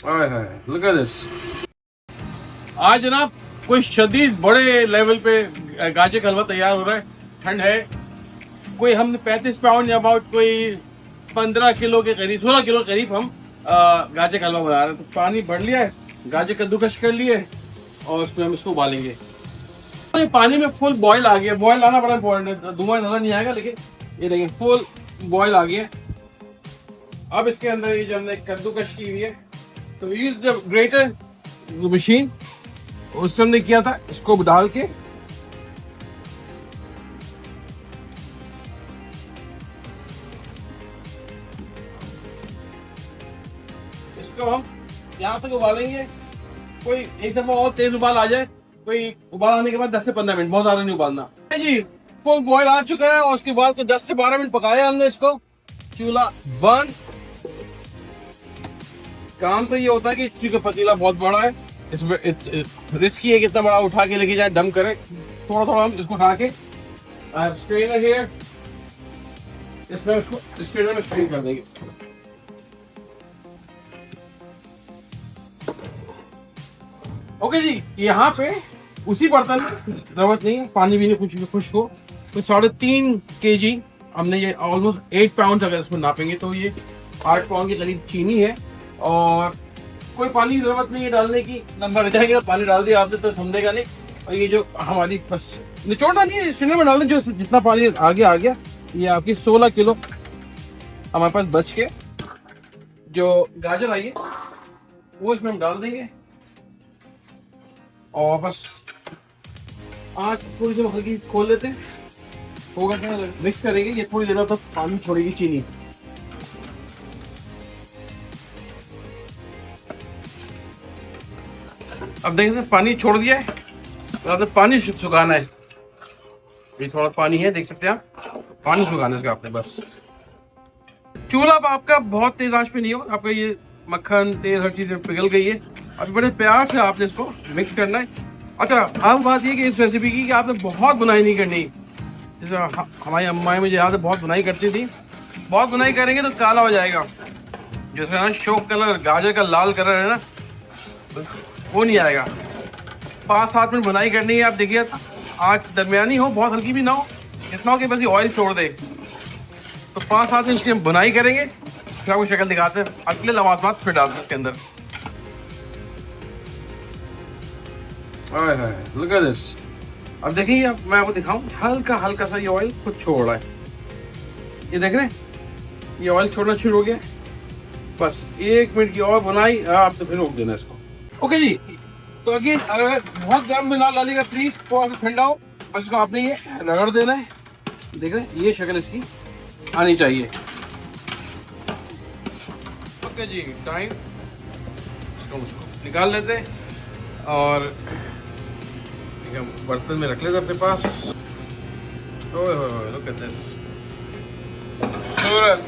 Look at this. आज जनाब कोई शदीद बड़े लेवल पे गाजर का हलवा तैयार हो रहा है. ठंड है. कोई हमने 35 पाउंड या अबाउट कोई 15 किलो के करीब 16 किलो के करीब हम गाजर का हलवा बना रहे हैं. तो पानी भर लिया है, गाजर कद्दूकस कर लिए और उसमें हम इसको उबालेंगे. तो ये पानी में फुल बॉयल आ गया. बॉयल आना बड़ा इंपॉर्टेंट है. धुआं नजर नहीं आएगा लेकिन ये देखिए फुल बॉयल आ गया. अब इसके अंदर ये जो हमने कद्दूकस की हुई है तो यूज द ग्रेटर मशीन उससे हमने किया था. इसको डाल के इसको हम यहाँ तक उबालेंगे. कोई एक दफा और तेज उबाल आ जाए, कोई उबाल आने के बाद 10 से 15 मिनट, बहुत ज्यादा नहीं उबालना जी. फुल बॉयल आ चुका है और उसके बाद को 10 से 12 मिनट पकाया हमने इसको. चूल्हा बंद. काम तो ये होता है कि चूंकि पतीला बहुत बड़ा है, इसमें रिस्की है कि इतना बड़ा उठा के लेके जाए, डम करे. थोड़ा थोड़ा हम इसको उठा के स्ट्रेनर है इसमें उसको स्ट्रेनर में स्ट्रेन कर देंगे. ओके जी. यहाँ पे उसी बर्तन में जरूरत नहीं है पानी भी नहीं खुश्क हो तो 3.5 kg हमने ये ऑलमोस्ट 8 पाउंड अगर इसमें नापेंगे तो ये 8 पाउंड के करीब चीनी है. और कोई पानी की जरूरत नहीं है डालने की. लंबा रह जाएगा, पानी डाल दिया आपने तो समझेगा नहीं. और ये जो हमारी बस निचोड़ना नहीं है, स्ट्रेनर में डाल दें. जो जितना पानी आगे आ गया ये आपकी 16 किलो हमारे पास बच के जो गाजर आई है वो इसमें हम डाल देंगे. और बस आँच थोड़ी सी हल्की खोल लेते हैं. होगा क्या, मिक्स करेंगे. ये थोड़ी देर तक पानी छोड़ेगी चीनी. अब देखिए पानी छोड़ दिया है. अब पानी सुखाना है. ये थोड़ा पानी है, देख सकते हैं आप. पानी सुखाना है इसका आपने बस. चूल्हा अब आपका बहुत तेज आंच पे नहीं हो. आपका ये मक्खन तेल हर चीज पिघल गई है. अभी बड़े प्यार से आपने इसको मिक्स करना है. अच्छा अब बात ये कि इस रेसिपी की कि आपने बहुत बुनाई नहीं करनी. जैसे हमारी अम्माएं मुझे याद है बहुत बुनाई करती थी. बहुत बुनाई करेंगे तो काला हो जाएगा. जैसे शौक कलर गाजर का लाल कलर है ना वो नहीं आएगा. 5-7 मिनट बुनाई करनी है. आप देखिए आँच दरमियानी हो, बहुत हल्की भी ना हो. इतना हो कि बस ये ऑयल छोड़ दे. तो 5-7 मिनट की हम बुनाई करेंगे फिर आपको शक्ल दिखाते हैं. अगले लवाजमात फिर डालते हैं इसके अंदर. Look at this. अब देखिए अब मैं आपको दिखाऊं. हल्का हल्का सा ये ऑयल खुद छोड़ रहा है. ये देख रहे हैं ये ऑयल छोड़ना शुरू हो गया. बस 1 मिनट की और बनाई आप तो फिर रोक देना इसको. ओके जी. तो अगेन अगर बहुत गर्म में ना डालिएगा प्लीज, थोड़ा सा ठंडा हो. बस इसको आपने ये रगड़ देना है. देख रहे हैं ये शक्ल इसकी आनी चाहिए. ओके जी टाइम. इसको निकाल लेते हैं और बर्तन में रख लेते अपने पास. ओए लुक एट दिस सूरत.